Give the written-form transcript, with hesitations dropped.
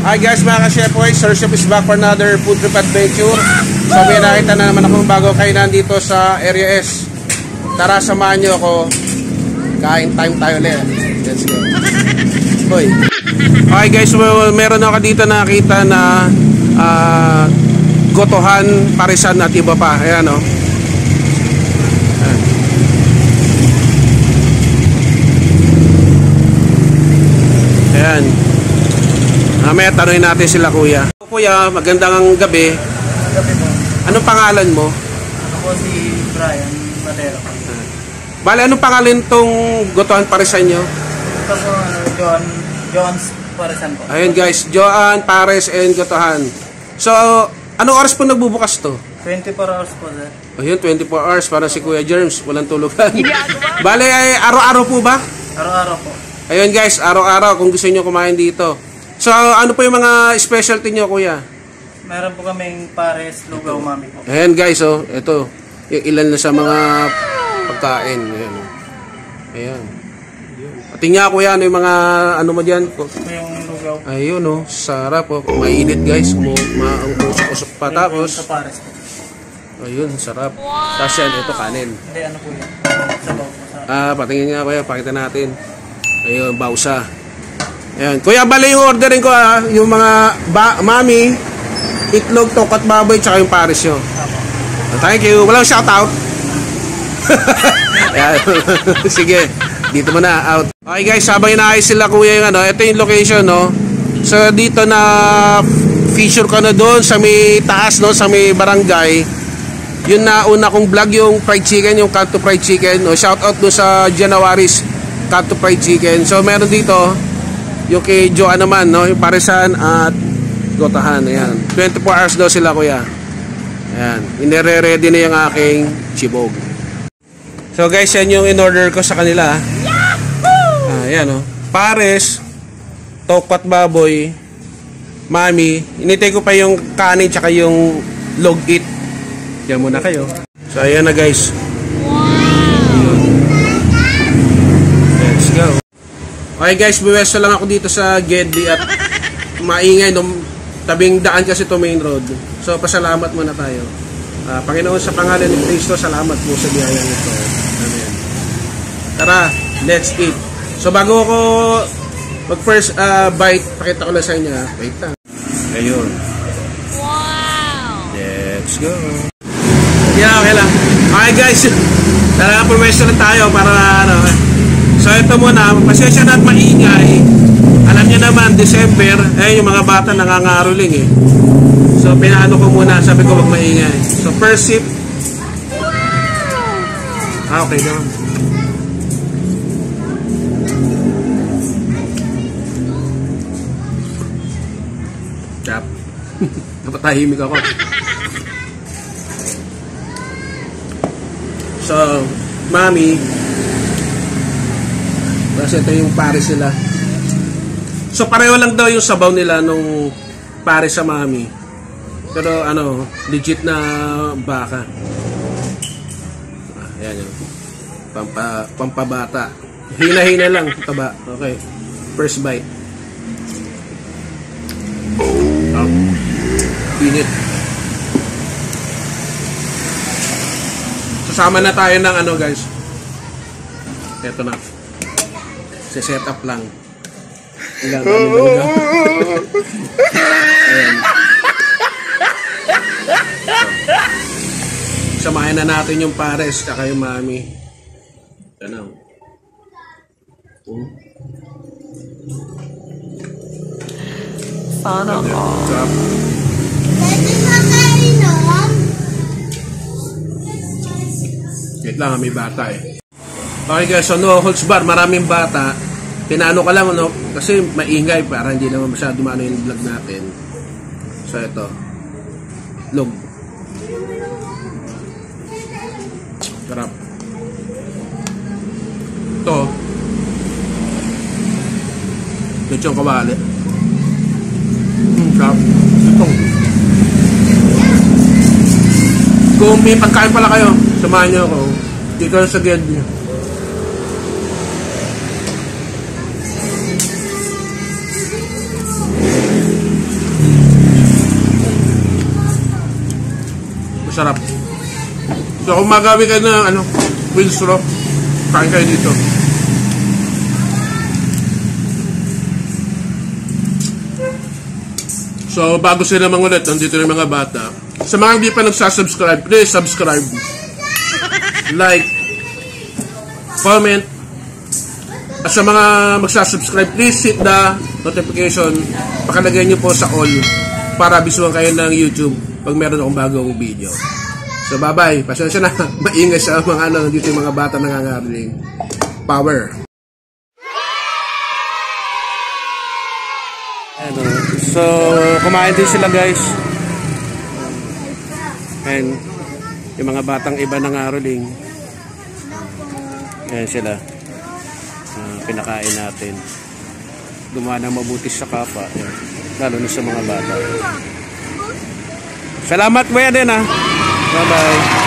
Hi guys, mga ka-chef boys, Sir Chef is back for another food trip adventure. So may nakita na naman akong bago kainan dito sa Area S. Tara, samahan nyo ako. Kain time tayo ulit. Let's go. Hoy. Okay guys, meron ako dito nakita na gotohan, parisan at iba pa. Ayan o. Ayan. Mamaya tanungin natin sila kuya. Kuya, magandang gabi. Gabi po. Anong pangalan mo? Ako si Brian Matero. Bale, anong pangalan tong gotohan parisan nyo? Ito po, John's Parisan po. Ayun guys, Joan, Pares, and gotohan. So, anong oras po nagbubukas to? 24 hours po, sir. Ayun, 24 hours para si Kuya Germs, walang tulugan. Bale, ay araw-araw po ba? Araw-araw po. Ayun guys, araw-araw kung gusto nyo kumain dito. So, ano po yung mga specialty nyo, kuya? Meron po kaming pares, lugaw, mami po. Ayan guys, oh, ito. Yung ilan na sa mga pagkain. Ayan. Ayan. Tingnan kuya, ano yung mga, ano mo dyan? Ito yung lugaw. Ayun, oh, sarap. Oh. Mainit guys. Usok-usok pa tapos. Sa pares po. Ayun, sarap. Tapos yan, ito kanin. Hindi, ano po yun? Sabaw. Patingin nga kuya, pakita natin. Ayun, bausa. Ayan. Kuya, bali yung ordering ko yung mga mami, itlog, tokat baboy, tsaka yung pares nyo. Thank you. Walang shoutout. Sige, dito muna, out. Okay guys, habang inaayos sila kuya yung ano, ito yung location, no? So dito na feature ko na doon sa may taas, no? Sa may barangay. Yun na una kong vlog yung fried chicken, yung Kanto Fried Chicken, no? Shoutout doon sa January's Kanto Fried Chicken. So meron dito yung kay Joan naman, no? Yung parisan at gotahan. Ayan. 24 hours daw sila kuya. Ayan. Inire-ready na yung aking chibog. So guys, yan yung in-order ko sa kanila. Ayan o. Pares, tokat baboy, mami. Initay ko pa yung kanin tsaka yung log eat. Yan muna kayo. So ayan na guys. Let's go. Okay guys, buwesto lang ako dito sa Gedli at maingay nung tabing daan kasi to main road. So pasalamat muna tayo. Panginoon, sa pangalan ni Kristo, salamat po sa biyaya nito. Amen. Tara, let's eat. So bago ako mag first bite, pakita ko lang sa inyo. Wait lang. Ayun. Wow! Let's go. Yeah, okay lang. Okay guys, talaga pumesto lang tayo para ano. So ito muna, pasensya na at maingay. Alam niyo naman, December, yung mga bata nangangaroling eh. So pinaano ko muna, sabi ko wag maingay. So first sip. Okay naman. Chap. Napatahimik ako. So, mami, kasi ito yung pares nila. So pareho lang daw yung sabaw nila nung pares sa mami. Pero ano, legit na baka. Ayan yun. Pampabata. Hina-hina lang, taba. Okay. First bite. Init. Sasama na tayo ng ano guys. Ito na. Set up lang. Ilang samahin na natin yung pares saka yung mami. Tanaw. Sana all. Wait lang, may bata eh. Okay guys, so no holds bar, maraming bata. Tinano ka lang, no? Kasi maingay para hindi naman masyado maano yung vlog natin. So ito. Log. Sarap. Ito. Ito yung kawali. Sarap. Ito. Kung may pagkain pala kayo, samahan nyo ako. Dito lang sa Gedli. Masarap. So kung magawi kayo na Windsor, kain kayo dito. So bago sila mangulit, nandito yung mga bata. Sa mga hindi pa nagsasubscribe, please subscribe, like, comment. At sa mga magsasubscribe, please hit the notification. Pakalagay nyo po sa all para bisuhan kayo ng YouTube pag meron akong bagong video. So bye bye, pasensya na. Maingay sa mga nandito yung mga bata nangangaroling. Power. So kumain din sila guys. And yung mga batang iba nangaroling. Ayan sila. Pinakain natin. Gumawa ng mabuti sa kapwa. Ayan. Lalo na sa mga bata. Salamat kuya din ha. Bye bye.